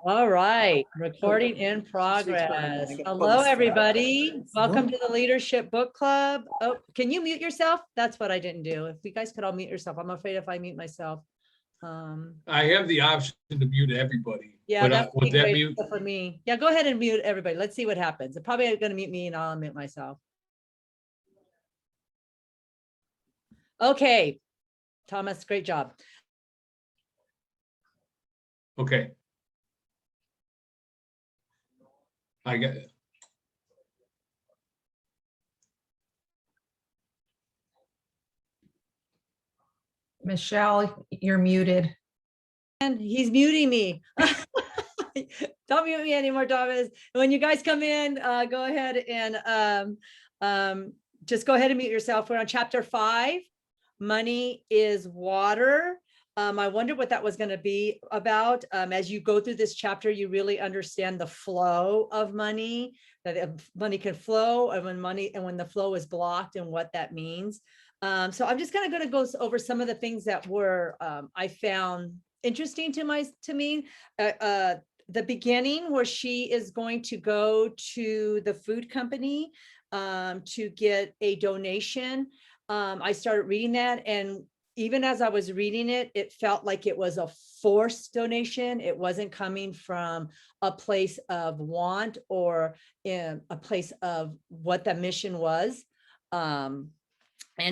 All right, recording in progress. Hello, everybody. Welcome to the Leadership Book Club. Oh, can you mute yourself? That's what I didn't do. If you guys could all mute yourself, I'm afraid if I mute myself. I have the option to mute everybody. Yeah, but, that's would that mute for me. Yeah, go ahead and mute everybody. Let's see what happens. They're probably going to mute me and I'll mute myself. Okay, Thomas, great job. Okay. I get it. Michelle, you're muted. And he's muting me. Don't mute me anymore, Thomas. When you guys come in, go ahead and just go ahead and mute yourself. We're on chapter 5. Money is water. I wonder what that was going to be about. As you go through this chapter, you really understand the flow of money, that money can flow, and when the flow is blocked and what that means. So I'm just going to go over some of the things that were I found interesting to me. The beginning where she is going to go to the food company to get a donation. I started reading that, and even as I was reading it, it felt like it was a forced donation. It wasn't coming from a place of want or in a place of what the mission was. And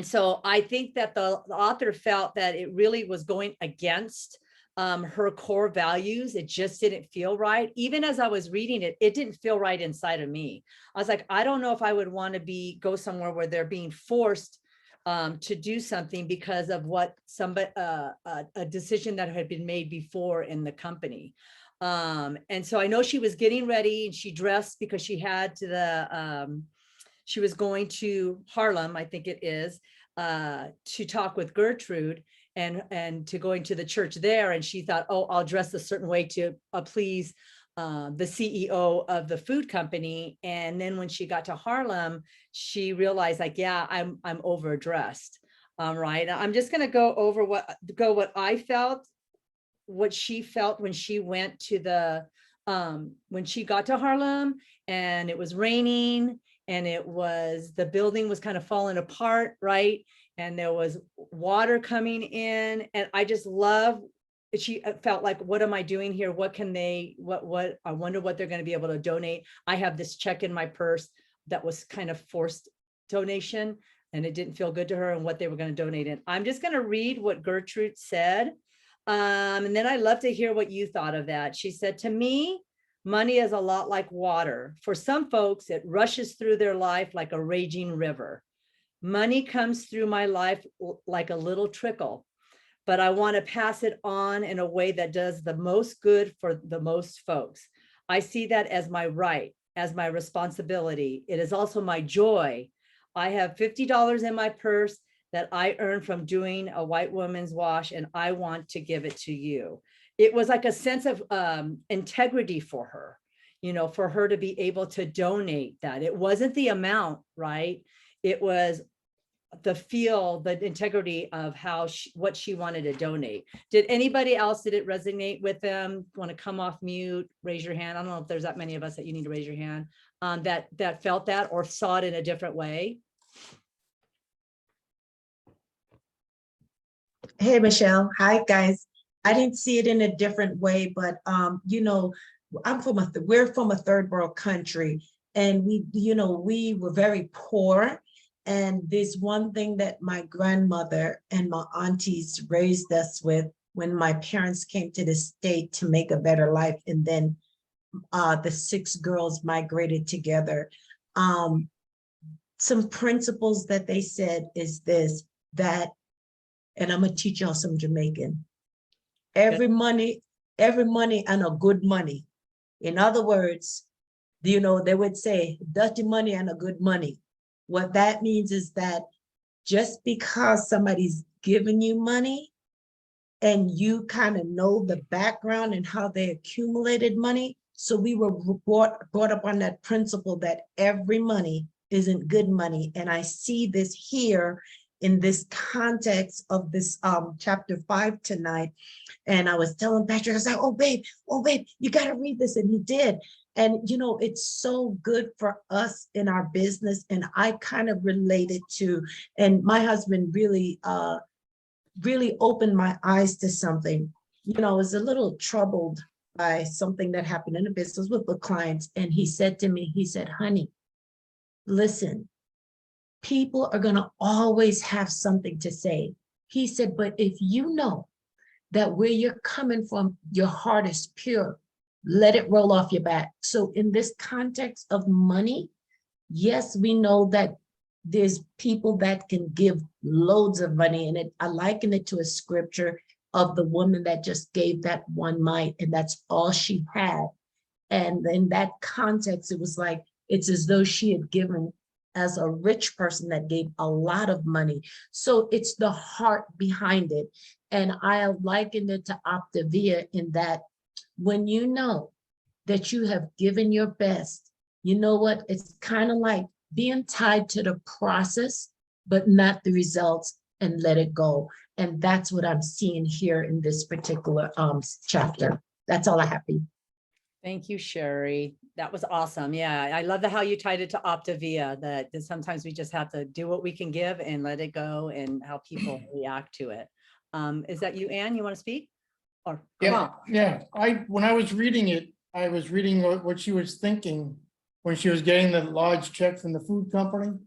so I think that the author felt that it really was going against her core values. It just didn't feel right. Even as I was reading it, it didn't feel right inside of me. I was like, I don't know if I would want to go somewhere where they're being forced to do something because of what somebody, a decision that had been made before in the company. And so I know she was getting ready and she dressed because she had to she was going to Harlem, I think it is, to talk with Gertrude and to going to the church there. And she thought, oh, I'll dress a certain way to please the CEO of the food company. And then when she got to Harlem, she realized like, yeah, I'm overdressed. Right. I'm just going to go over what I felt, what she felt when she went to when she got to Harlem and it was raining and the building was kind of falling apart. Right. And there was water coming in. And I just love, she felt like, what am I doing here? What can they, I wonder what they're going to be able to donate. I have this check in my purse that was kind of forced donation and it didn't feel good to her and what they were going to donate in. I'm just going to read what Gertrude said. And then I'd love to hear what you thought of that. She said, to me, money is a lot like water. For some folks, it rushes through their life like a raging river. Money comes through my life like a little trickle, but I want to pass it on in a way that does the most good for the most folks. I see that as my right, as my responsibility. It is also my joy. I have $50 in my purse that I earned from doing a white woman's wash, and I want to give it to you. It was like a sense of integrity for her, for her to be able to donate that. It wasn't the amount, right? It was the integrity of what she wanted to donate. Did anybody else, did it resonate with them? Want to come off mute, raise your hand. I don't know if there's that many of us that you need to raise your hand that felt that or saw it in a different way. Hey, Michelle. Hi, guys. I didn't see it in a different way, but we're from a third world country, and we were very poor. And there's one thing that my grandmother and my aunties raised us with when my parents came to the state to make a better life. And then the 6 girls migrated together. Some principles that they said is this, that, and I'm gonna teach y'all some Jamaican. Every money and a good money. In other words, they would say dirty money and a good money. What that means is that just because somebody's giving you money and you kind of know the background and how they accumulated money. So we were brought up on that principle that every money isn't good money. And I see this here in this context of this chapter 5 tonight. And I was telling Patrick, I was like, oh babe, you got to read this. And he did. And, you know, it's so good for us in our business. And I kind of related to, and my husband really, really opened my eyes to something. You know, I was a little troubled by something that happened in the business with the clients. And he said to me, he said, honey, listen, people are going to always have something to say. He said, but if you know that where you're coming from, your heart is pure, let it roll off your back. So in this context of money, yes, we know that there's people that can give loads of money, and I liken it to a scripture of the woman that just gave that one mite, and that's all she had. And in that context, it was like, it's as though she had given as a rich person that gave a lot of money. So it's the heart behind it. And I likened it to Optavia in that when you know that you have given your best, you know what? It's kind of like being tied to the process, but not the results, and let it go. And that's what I'm seeing here in this particular chapter. That's all I have. Thank you, Sherry. That was awesome. Yeah, I love how you tied it to Optavia, that sometimes we just have to do what we can give and let it go, and how people react to it. Is that you, Ann? You want to speak? Or Yeah. When I was reading it, I was reading what she was thinking when she was getting the large check from the food company.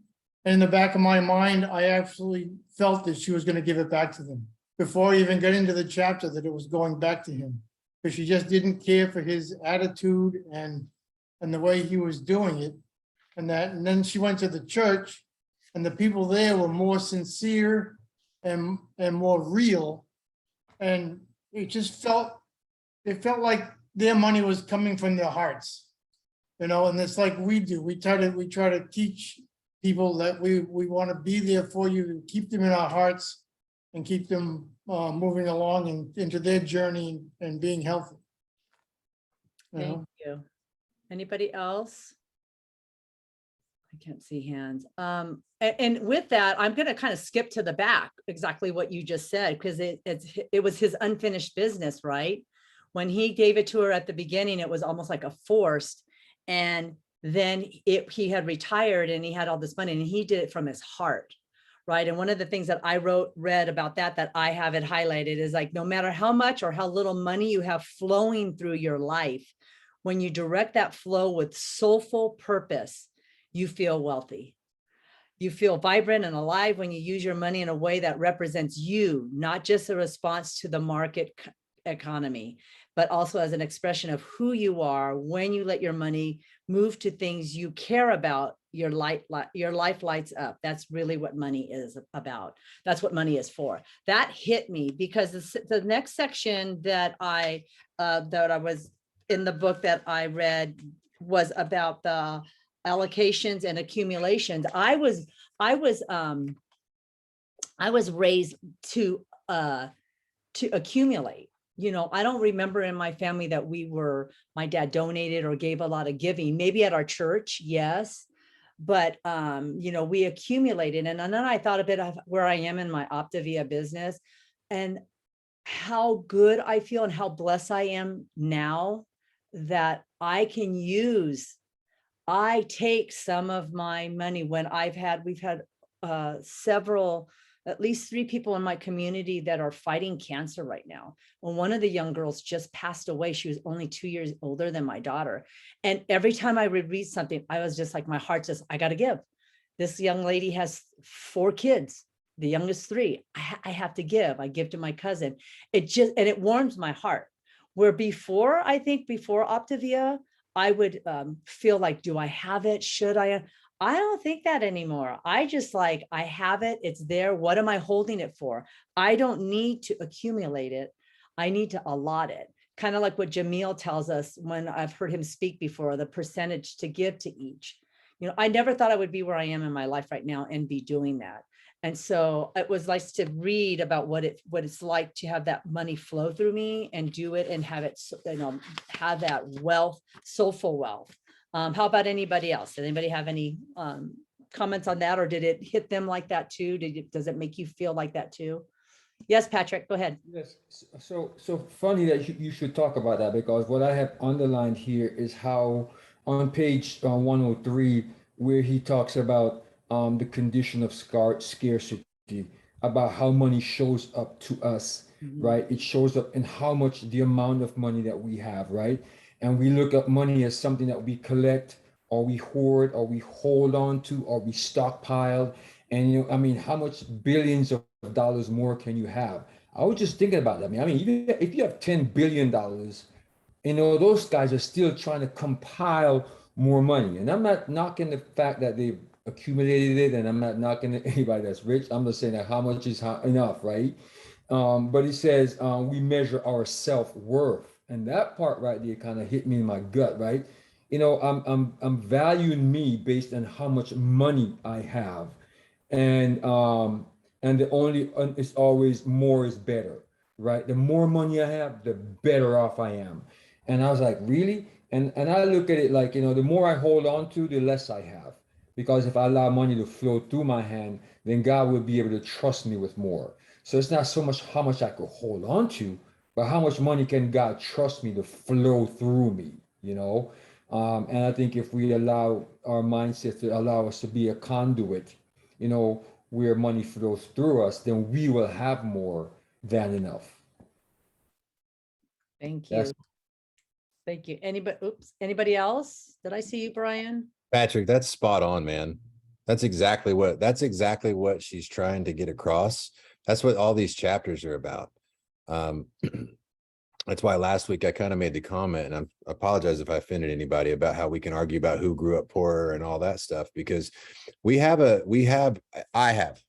And in the back of my mind, I actually felt that she was going to give it back to them before I even got into the chapter, that it was going back to him, because she just didn't care for his attitude and the way he was doing it. And then she went to the church, and the people there were more sincere and more real. And it just felt like their money was coming from their hearts, you know. And it's like we do. We try to teach people that we want to be there for you, keep them in our hearts, and keep them moving along and into their journey and being healthy. thank you. Anybody else? I can't see hands. And with that, I'm going to kind of skip to the back, exactly what you just said, because it was his unfinished business, right? When he gave it to her at the beginning, it was almost like a forced, and then he had retired and he had all this money, and he did it from his heart, right? And one of the things that I read about that I have it highlighted is like, no matter how much or how little money you have flowing through your life, when you direct that flow with soulful purpose, you feel wealthy. You feel vibrant and alive when you use your money in a way that represents you, not just a response to the market economy, but also as an expression of who you are when you let your money move to things you care about. Your life lights up. That's really what money is about. That's what money is for. That hit me because the next section that I was in the book that I read was about the allocations and accumulations. I was raised to accumulate. You know, I don't remember in my family that my dad donated or gave a lot of giving. Maybe at our church, yes, but you know, we accumulated. And then I thought a bit of where I am in my Optavia business and how good I feel and how blessed I am now that I can use. I take some of my money when we've had several, at least 3 people in my community that are fighting cancer right now. When one of the young girls just passed away, she was only 2 years older than my daughter. And every time I would read something, I was just like, my heart just, I got to give. This young lady has 4 kids, the youngest 3. I have to give. I give to my cousin. It warms my heart. Where before Optavia, I would feel like, do I have it? Should I? I don't think that anymore. I just like, I have it. It's there. What am I holding it for? I don't need to accumulate it. I need to allot it. Kind of like what Jamil tells us when I've heard him speak before, the percentage to give to each. You know, I never thought I would be where I am in my life right now and be doing that. And so it was nice to read about what it's like to have that money flow through me and do it and have it, you know, have that wealth, soulful wealth. How about anybody else? Did anybody have any comments on that, or did it hit them like that too? Does it make you feel like that too? Yes, Patrick, go ahead. Yes, so funny that you should talk about that, because what I have underlined here is how on page 103, where he talks about the condition of scarcity, about how money shows up to us, right? It shows up in how much the amount of money that we have, right? And we look at money as something that we collect, or we hoard, or we hold on to, or we stockpile. And you know, I mean, how much billions of dollars more can you have? I was just thinking about that. I mean, even if you have $10 billion, you know, those guys are still trying to compile more money. And I'm not knocking the fact that they've accumulated it, and I'm not knocking anybody that's rich. I'm just saying that how much is enough, right? But he says we measure our self-worth, and that part right there kind of hit me in my gut, right? You know, I'm valuing me based on how much money I have, and the only it's always more is better, right? The more money I have, the better off I am. And I was like, really? And I look at it like, you know, the more I hold on to, the less I have. Because if I allow money to flow through my hand, then God will be able to trust me with more. So it's not so much how much I could hold on to, but how much money can God trust me to flow through me, you know? And I think if we allow our mindset to allow us to be a conduit, you know, where money flows through us, then we will have more than enough. Thank you. That's- Thank you. Anybody else? Did I see you, Brian? Patrick, that's spot on, man. That's exactly what she's trying to get across. That's what all these chapters are about. That's why last week I kind of made the comment, and I apologize if I offended anybody, about how we can argue about who grew up poorer and all that stuff, because I have,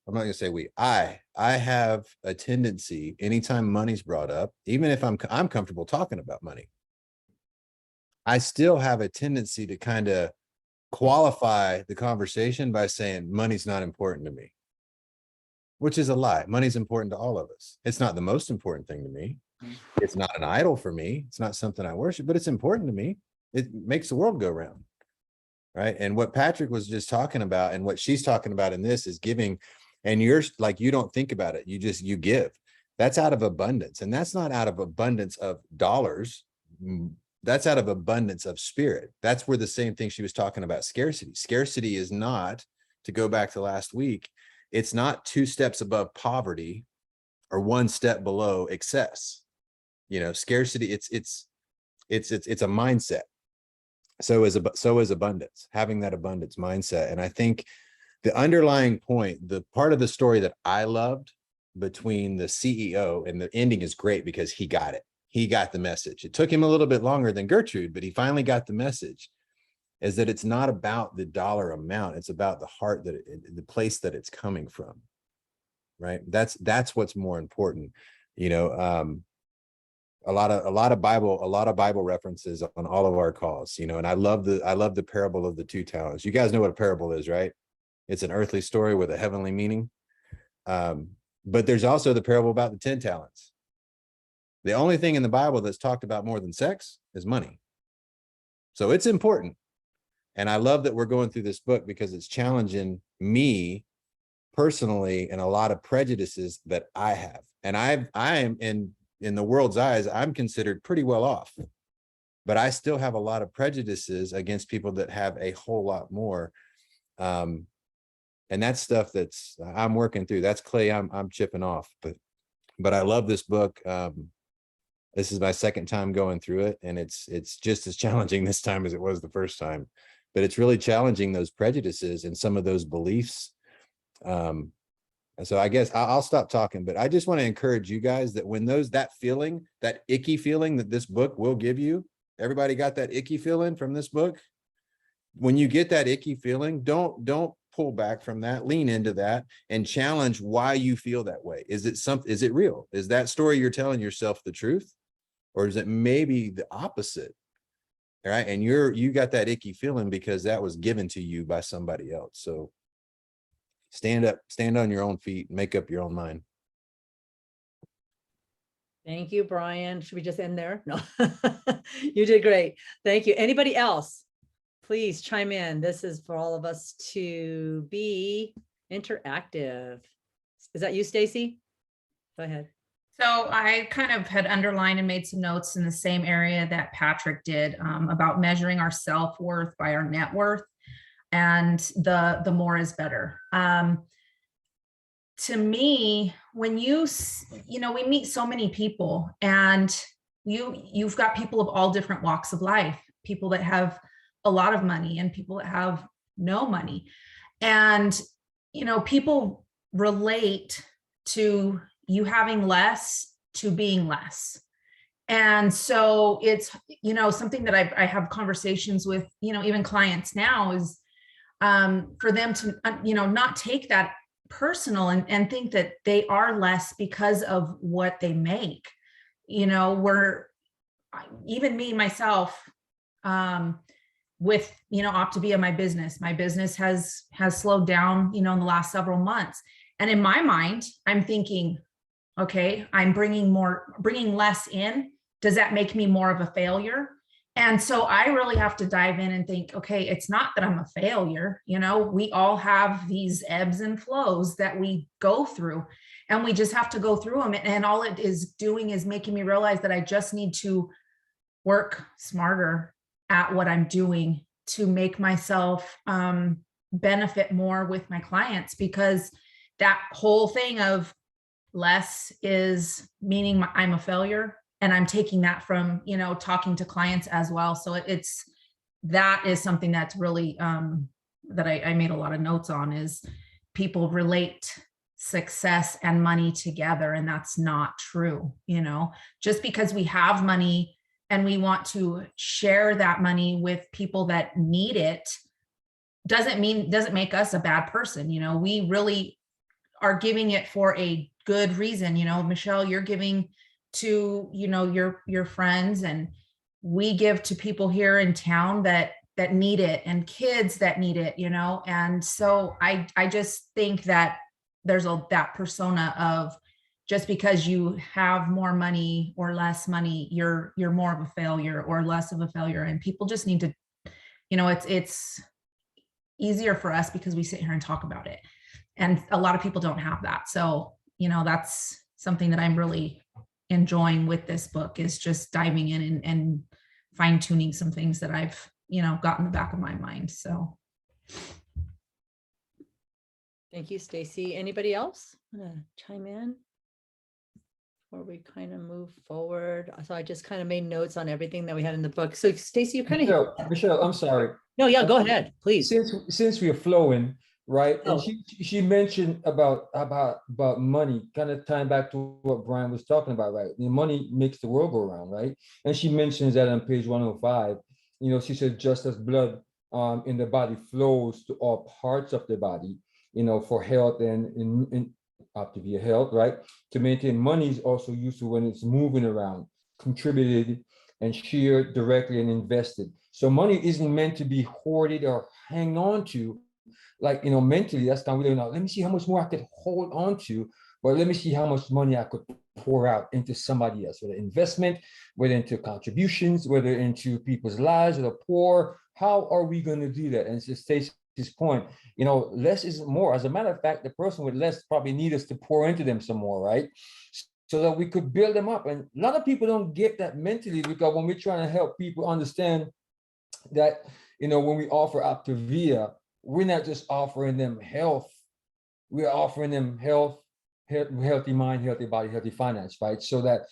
I'm not gonna say we, I have a tendency, anytime money's brought up, even if I'm comfortable talking about money, I still have a tendency to kind of qualify the conversation by saying money's not important to me, which is a lie. Money's important to all of us. It's not the most important thing to me. It's not an idol for me. It's not something I worship, but it's important to me. It makes the world go round, right? And what Patrick was just talking about, and what she's talking about in this, is giving. And you're like, you don't think about it. You give. That's out of abundance. And that's not out of abundance of dollars. That's out of abundance of spirit. That's where the same thing she was talking about, scarcity. Scarcity is not, to go back to last week, it's not 2 steps above poverty or 1 step below excess. You know, scarcity, it's a mindset. So is abundance, having that abundance mindset. And I think the underlying point, the part of the story that I loved between the CEO, and the ending is great because he got it. He got the message. It took him a little bit longer than Gertrude, but he finally got the message, is that it's not about the dollar amount. It's about the heart, the place that it's coming from, right? That's what's more important. You know, a lot of Bible references on all of our calls, you know, and I love the parable of the 2 talents. You guys know what a parable is, right? It's an earthly story with a heavenly meaning. But there's also the parable about the 10 talents. The only thing in the Bible that's talked about more than sex is money. So it's important. And I love that we're going through this book because it's challenging me personally and a lot of prejudices that I have. And I am in the world's eyes, I'm considered pretty well off, but I still have a lot of prejudices against people that have a whole lot more. And that's stuff that's I'm working through. That's clay I'm chipping off, but I love this book. This is my 2nd time going through it, and it's just as challenging this time as it was the first time, but it's really challenging those prejudices and some of those beliefs. And so I guess I'll stop talking, but I just want to encourage you guys that when that feeling, that icky feeling that this book will give you, everybody got that icky feeling from this book? When you get that icky feeling, don't pull back from that, lean into that and challenge why you feel that way. Is it real? Is that story you're telling yourself the truth? Or is it maybe the opposite? All right. And you got that icky feeling because that was given to you by somebody else. So stand up, stand on your own feet, make up your own mind. Thank you, Brian. Should we just end there? No, you did great. Thank you. Anybody else? please chime in. This is for all of us to be interactive. Is that you, Stacy? Go ahead. So I kind of had underlined and made some notes in the same area that Patrick did, about measuring our self-worth by our net worth, and the more is better. To me, when we meet so many people, and you've got people of all different walks of life, people that have a lot of money and people that have no money. And, people relate to you having less to being less. And so it's, something that I have conversations with, even clients now is for them to, not take that personal and think that they are less because of what they make. We're, even me, myself, with, Optavia, my business has slowed down, in the last several months. And in my mind, I'm thinking, okay, I'm bringing less in. Does that make me more of a failure? And so I really have to dive in and think, okay, it's not that I'm a failure. We all have these ebbs and flows that we go through, and we just have to go through them. And all it is doing is making me realize that I just need to work smarter at what I'm doing to make myself benefit more with my clients, because that whole thing of less is meaning I'm a failure. And I'm taking that from, talking to clients as well. So that is something that's really, that I made a lot of notes on, is people relate success and money together. And that's not true. Just because we have money and we want to share that money with people that need it, doesn't make us a bad person. We really are giving it for a good reason. Michelle, you're giving to, your friends, and we give to people here in town that need it, and kids that need it, and so I just think that there's that persona of, just because you have more money or less money, you're more of a failure or less of a failure. And people just need to, it's easier for us because we sit here and talk about it. And a lot of people don't have that. So, that's something that I'm really enjoying with this book, is just diving in and fine tuning some things that I've, got in the back of my mind. So. Thank you, Stacy. Anybody else want to chime in before we kind of move forward? So I just kind of made notes on everything that we had in the book. So Stacy, you kind of Michelle, I'm sorry. No, yeah, go ahead, please. Since we are flowing, right? Oh. And she mentioned about money, kind of tying back to what Brian was talking about, right? The money makes the world go around, right? And she mentions that on page 105. She said, just as blood in the body flows to all parts of the body, for health and in Optavia health, right? To maintain, money is also useful when it's moving around, contributed and shared directly and invested. So money isn't meant to be hoarded or hang on to. Like, mentally, that's not really, let me see how much more I could hold on to, but let me see how much money I could pour out into somebody else, whether investment, whether into contributions, whether into people's lives or the poor. How are we going to do that? And to Stacey's point, less isn't more. As a matter of fact, the person with less probably need us to pour into them some more, right? So that we could build them up. And a lot of people don't get that mentally, because when we're trying to help people understand that, when we offer Optavia, we're not just offering them health, we're offering them healthy mind, healthy body, healthy finance, right? So that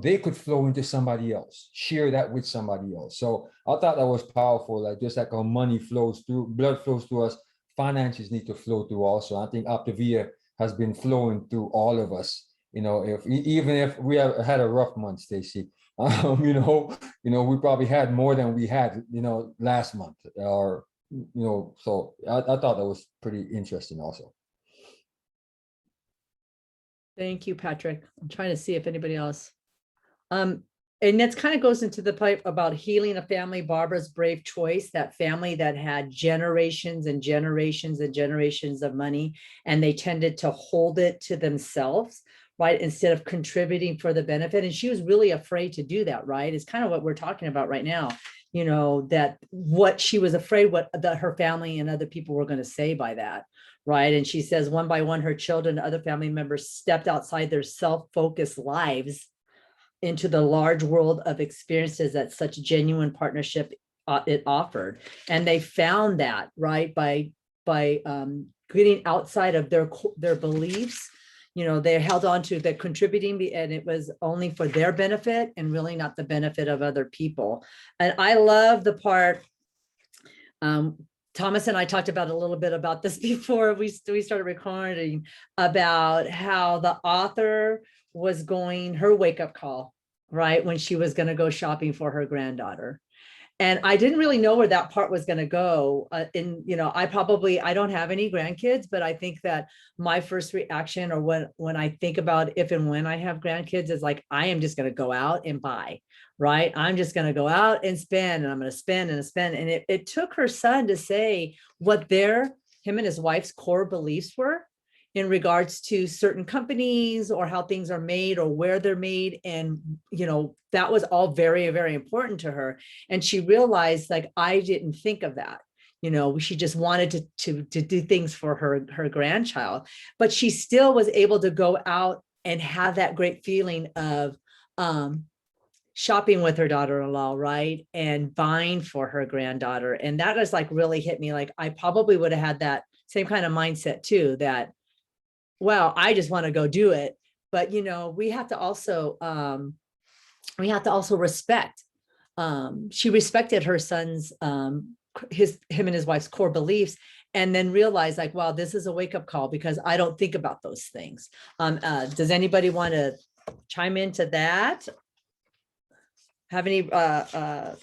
they could flow into somebody else, share that with somebody else. So I thought that was powerful, like just like how money flows through, blood flows through us, finances need to flow through also. I think Optavia has been flowing through all of us, even if we have had a rough month, Stacy, we probably had more than we had, last month, or so I thought that was pretty interesting also. Thank you, Patrick. I'm trying to see if anybody else. And that kind of goes into the pipe about healing a family, Barbara's brave choice, that family that had generations and generations and generations of money, and they tended to hold it to themselves, right? Instead of contributing for the benefit. And she was really afraid to do that, right? It's kind of what we're talking about right now. you know, that what she was afraid what that her family and other people were going to say by that. Right. And she says one by one, her children, other family members stepped outside their self-focused lives into the large world of experiences that such genuine partnership it offered. And they found that, right, by getting outside of their beliefs, you know, they held on to the contributing, and it was only for their benefit and really not the benefit of other people. And I love the part, Thomas and I talked about a little bit about this before we started recording, about how the author was going, her wake-up call, right, when she was going to go shopping for her granddaughter. And I didn't really know where that part was going to go. You know, I don't have any grandkids, but I think that my first reaction, or when I think about if and when I have grandkids, is like, I am just going to go out and buy, right? I'm just going to go out and spend, and I'm going to spend and spend. And it took her son to say what him and his wife's core beliefs were in regards to certain companies or how things are made or where they're made. And, you know, that was all very, very important to her. And she realized, like, I didn't think of that. You know, she just wanted to do things for her grandchild, but she still was able to go out and have that great feeling of shopping with her daughter-in-law, right? And buying for her granddaughter. And that has like really hit me. Like, I probably would have had that same kind of mindset too, that, well, I just want to go do it. But, you know, we have to also respect. She respected her son's, him and his wife's core beliefs, and then realized, like, wow, this is a wake-up call, because I don't think about those things. Does anybody want to chime into that? Have any Yeah.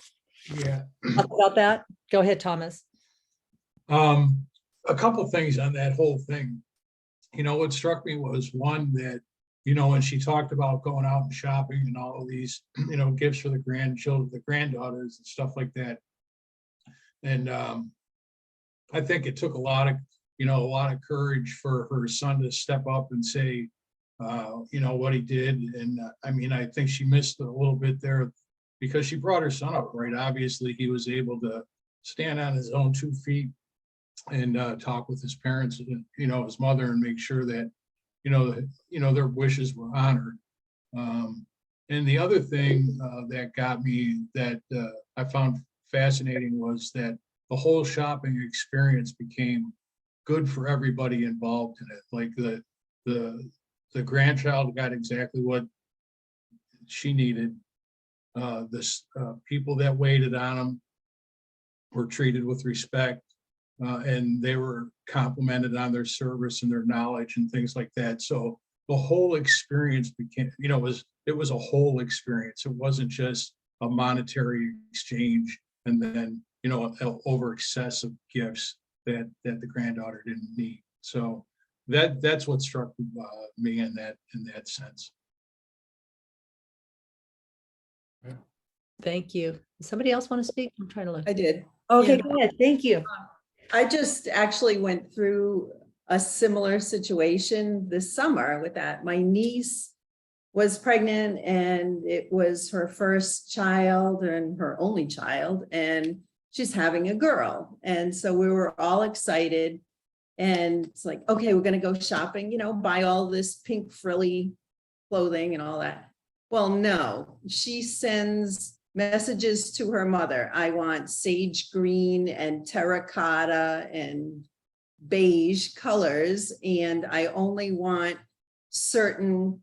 thoughts about that? Go ahead, Thomas. A couple things on that whole thing. You know, what struck me was, one, that, you know, when she talked about going out and shopping and all of these, you know, gifts for the grandchildren, the granddaughters and stuff like that. And I think it took a lot of courage for her son to step up and say, you know, what he did. And I mean, I think she missed a little bit there, because she brought her son up, right? Obviously, he was able to stand on his own 2 feet and talk with his parents, you know, his mother, and make sure that, you know, their wishes were honored. And the other thing that got me, that I found fascinating, was that the whole shopping experience became good for everybody involved in it. Like the grandchild got exactly what she needed. People that waited on them were treated with respect. And they were complimented on their service and their knowledge and things like that. So the whole experience became, you know, it was a whole experience. It wasn't just a monetary exchange and then, you know, over excessive gifts that the granddaughter didn't need. So that's what struck me in that sense. Thank you. Somebody else want to speak? I'm trying to look. I did. Okay, Yeah. go ahead. Thank you. I just actually went through a similar situation this summer with that. My niece was pregnant, and it was her first child and her only child, and she's having a girl. And so we were all excited, and it's like, okay, we're going to go shopping, you know, buy all this pink frilly clothing and all that. Well, no, she sends messages to her mother. I want sage green and terracotta and beige colors, and I only want certain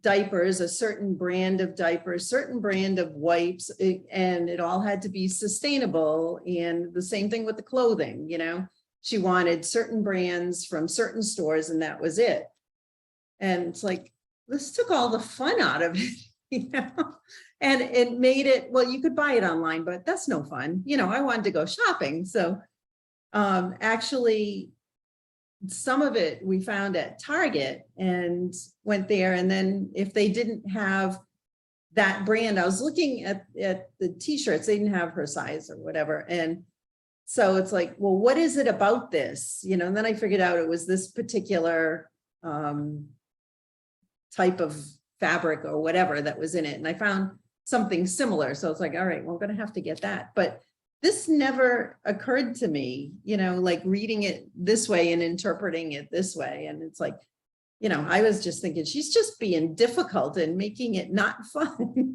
diapers, a certain brand of diapers, certain brand of wipes, and it all had to be sustainable. And the same thing with the clothing, you know, she wanted certain brands from certain stores, and that was it. And it's like, this took all the fun out of it, you know, and it made it, well, you could buy it online, but that's no fun. You know, I wanted to go shopping. So actually, some of it we found at Target and went there. And then if they didn't have that brand, I was looking at the t-shirts, they didn't have her size or whatever. And so it's like, well, what is it about this? You know, and then I figured out it was this particular type of fabric or whatever that was in it. And I found something similar. So it's like, all right, well, I'm gonna have to get that. But this never occurred to me, like reading it this way and interpreting it this way. And it's like, I was just thinking, she's just being difficult and making it not fun.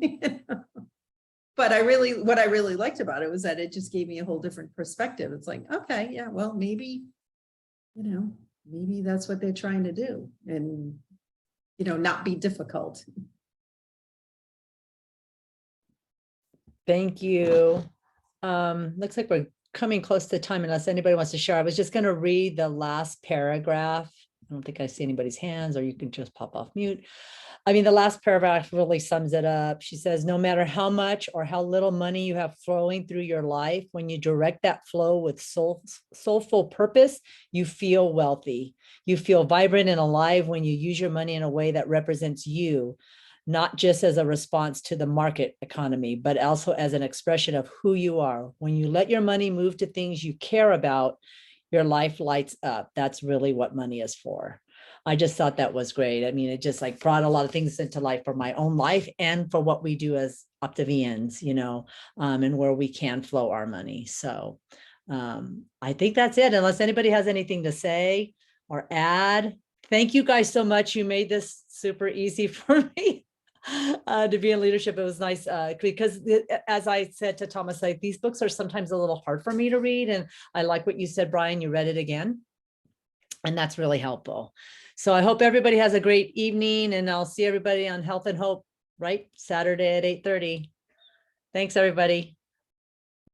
But what I really liked about it was that it just gave me a whole different perspective. It's like, okay, yeah, well, maybe, maybe that's what they're trying to do, and, not be difficult. Thank you. Looks like we're coming close to time unless anybody wants to share. I was just going to read the last paragraph. I don't think I see anybody's hands, or you can just pop off mute. I mean, the last paragraph really sums it up. She says, no matter how much or how little money you have flowing through your life, when you direct that flow with soulful purpose, you feel wealthy. You feel vibrant and alive when you use your money in a way that represents you, not just as a response to the market economy, but also as an expression of who you are. When you let your money move to things you care about, your life lights up. That's really what money is for. I just thought that was great. I mean, it just like brought a lot of things into life for my own life and for what we do as Optavians, and where we can flow our money. So I think that's it, unless anybody has anything to say or add. Thank you guys so much. You made this super easy for me to be in leadership. It was nice because as I said to Thomas, like these books are sometimes a little hard for me to read. And I like what you said, Brian, you read it again. And that's really helpful. So I hope everybody has a great evening, and I'll see everybody on Health and Hope, right? Saturday at 8:30. Thanks, everybody.